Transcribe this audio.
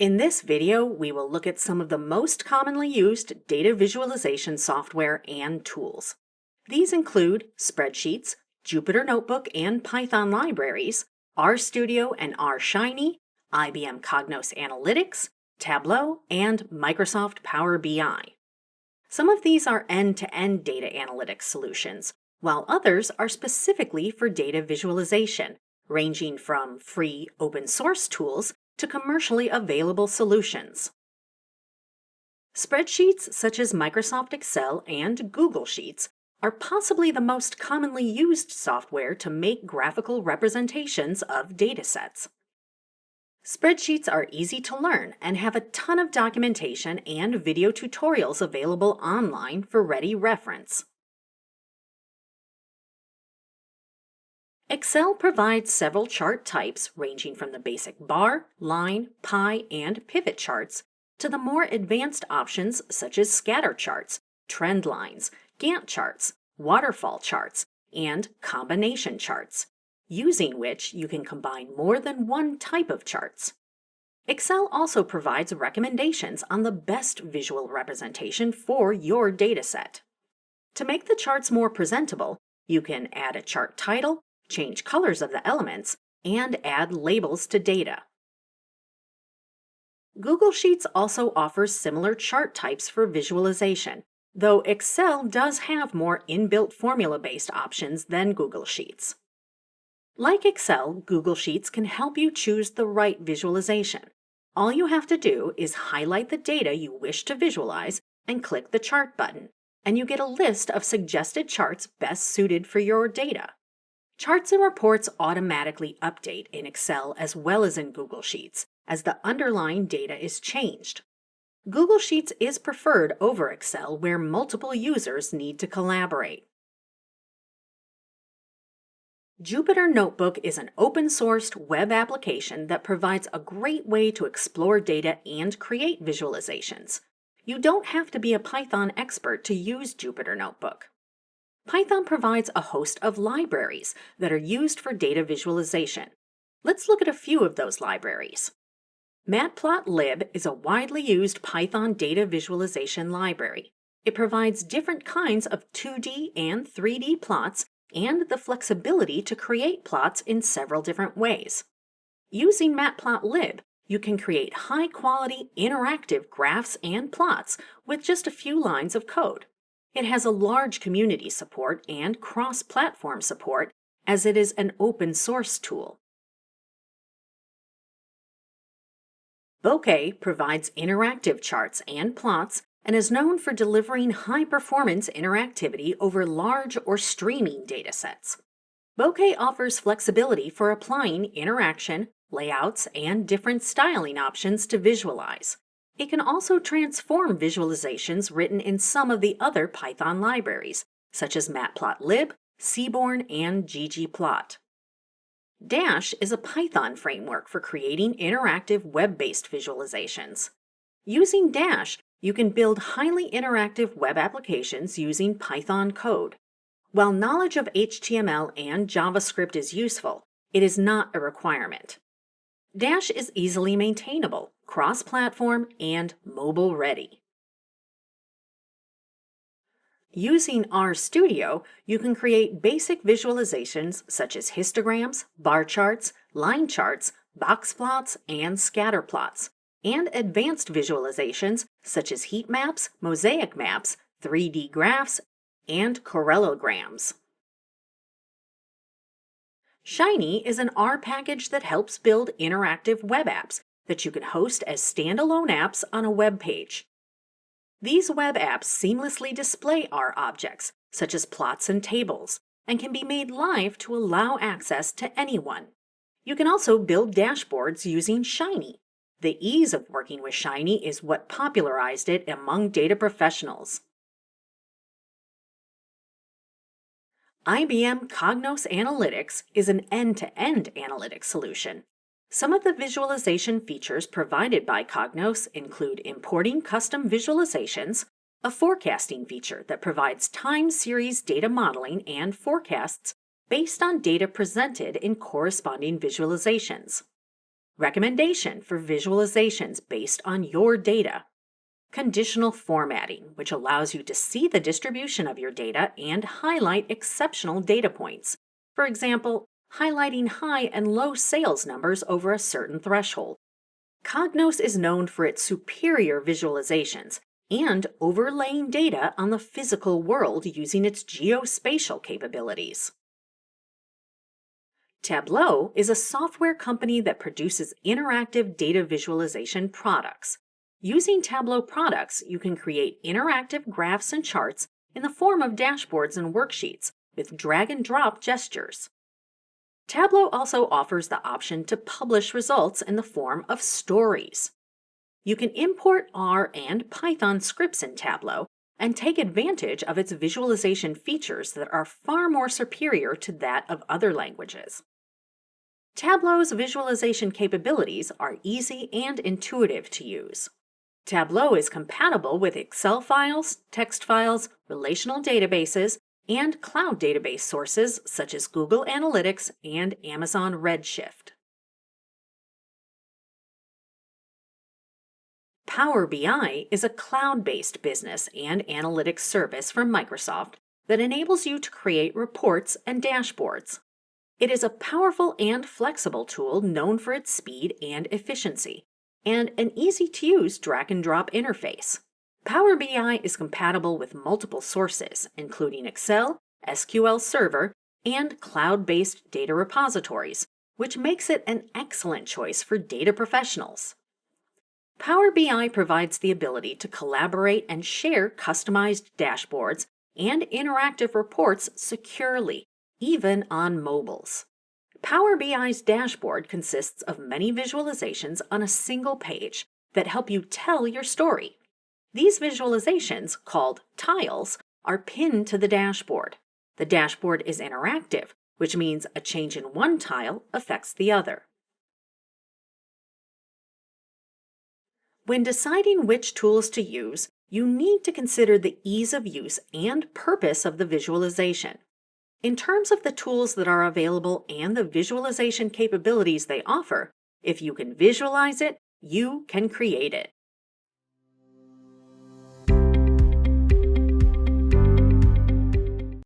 In this video, we will look at some of the most commonly used data visualization software and tools. These include Spreadsheets, Jupyter Notebook and Python libraries, RStudio and RShiny, IBM Cognos Analytics, Tableau, and Microsoft Power BI. Some of these are end-to-end data analytics solutions, while others are specifically for data visualization, ranging from free open-source tools to commercially available solutions. Spreadsheets such as Microsoft Excel and Google Sheets are possibly the most commonly used software to make graphical representations of datasets. Spreadsheets are easy to learn and have a ton of documentation and video tutorials available online for ready reference. Excel provides several chart types ranging from the basic bar, line, pie, and pivot charts to the more advanced options such as scatter charts, trend lines, Gantt charts, waterfall charts, and combination charts, using which you can combine more than one type of charts. Excel also provides recommendations on the best visual representation for your dataset. To make the charts more presentable, you can add a chart title, change colors of the elements, and add labels to data. Google Sheets also offers similar chart types for visualization, though Excel does have more inbuilt formula-based options than Google Sheets. Like Excel, Google Sheets can help you choose the right visualization. All you have to do is highlight the data you wish to visualize and click the Chart button, and you get a list of suggested charts best suited for your data. Charts and reports automatically update in Excel as well as in Google Sheets as the underlying data is changed. Google Sheets is preferred over Excel where multiple users need to collaborate. Jupyter Notebook is an open-sourced web application that provides a great way to explore data and create visualizations. You don't have to be a Python expert to use Jupyter Notebook. Python provides a host of libraries that are used for data visualization. Let's look at a few of those libraries. Matplotlib is a widely used Python data visualization library. It provides different kinds of 2D and 3D plots and the flexibility to create plots in several different ways. Using Matplotlib, you can create high-quality interactive graphs and plots with just a few lines of code. It has a large community support and cross-platform support as it is an open-source tool. Bokeh provides interactive charts and plots and is known for delivering high-performance interactivity over large or streaming datasets. Bokeh offers flexibility for applying interaction, layouts, and different styling options to visualize. It can also transform visualizations written in some of the other Python libraries, such as Matplotlib, Seaborn, and ggplot. Dash is a Python framework for creating interactive web-based visualizations. Using Dash, you can build highly interactive web applications using Python code. While knowledge of HTML and JavaScript is useful, it is not a requirement. Dash is easily maintainable, cross-platform, and mobile-ready. Using RStudio, you can create basic visualizations such as histograms, bar charts, line charts, box plots, and scatter plots, and advanced visualizations such as heat maps, mosaic maps, 3D graphs, and correlograms. Shiny is an R package that helps build interactive web apps that you can host as standalone apps on a web page. These web apps seamlessly display R objects, such as plots and tables, and can be made live to allow access to anyone. You can also build dashboards using Shiny. The ease of working with Shiny is what popularized it among data professionals. IBM Cognos Analytics is an end-to-end analytics solution. Some of the visualization features provided by Cognos include importing custom visualizations, a forecasting feature that provides time series data modeling and forecasts based on data presented in corresponding visualizations, recommendation for visualizations based on your data, conditional formatting, which allows you to see the distribution of your data and highlight exceptional data points. For example, highlighting high and low sales numbers over a certain threshold. Cognos is known for its superior visualizations and overlaying data on the physical world using its geospatial capabilities. Tableau is a software company that produces interactive data visualization products. Using Tableau products, you can create interactive graphs and charts in the form of dashboards and worksheets with drag-and-drop gestures. Tableau also offers the option to publish results in the form of stories. You can import R and Python scripts in Tableau and take advantage of its visualization features that are far more superior to that of other languages. Tableau's visualization capabilities are easy and intuitive to use. Tableau is compatible with Excel files, text files, relational databases, and cloud database sources such as Google Analytics and Amazon Redshift. Power BI is a cloud-based business and analytics service from Microsoft that enables you to create reports and dashboards. It is a powerful and flexible tool known for its speed and efficiency, and an easy-to-use drag-and-drop interface. Power BI is compatible with multiple sources, including Excel, SQL Server, and cloud-based data repositories, which makes it an excellent choice for data professionals. Power BI provides the ability to collaborate and share customized dashboards and interactive reports securely, even on mobiles. Power BI's dashboard consists of many visualizations on a single page that help you tell your story. These visualizations, called tiles, are pinned to the dashboard. The dashboard is interactive, which means a change in one tile affects the other. When deciding which tools to use, you need to consider the ease of use and purpose of the visualization. In terms of the tools that are available and the visualization capabilities they offer, if you can visualize it, you can create it.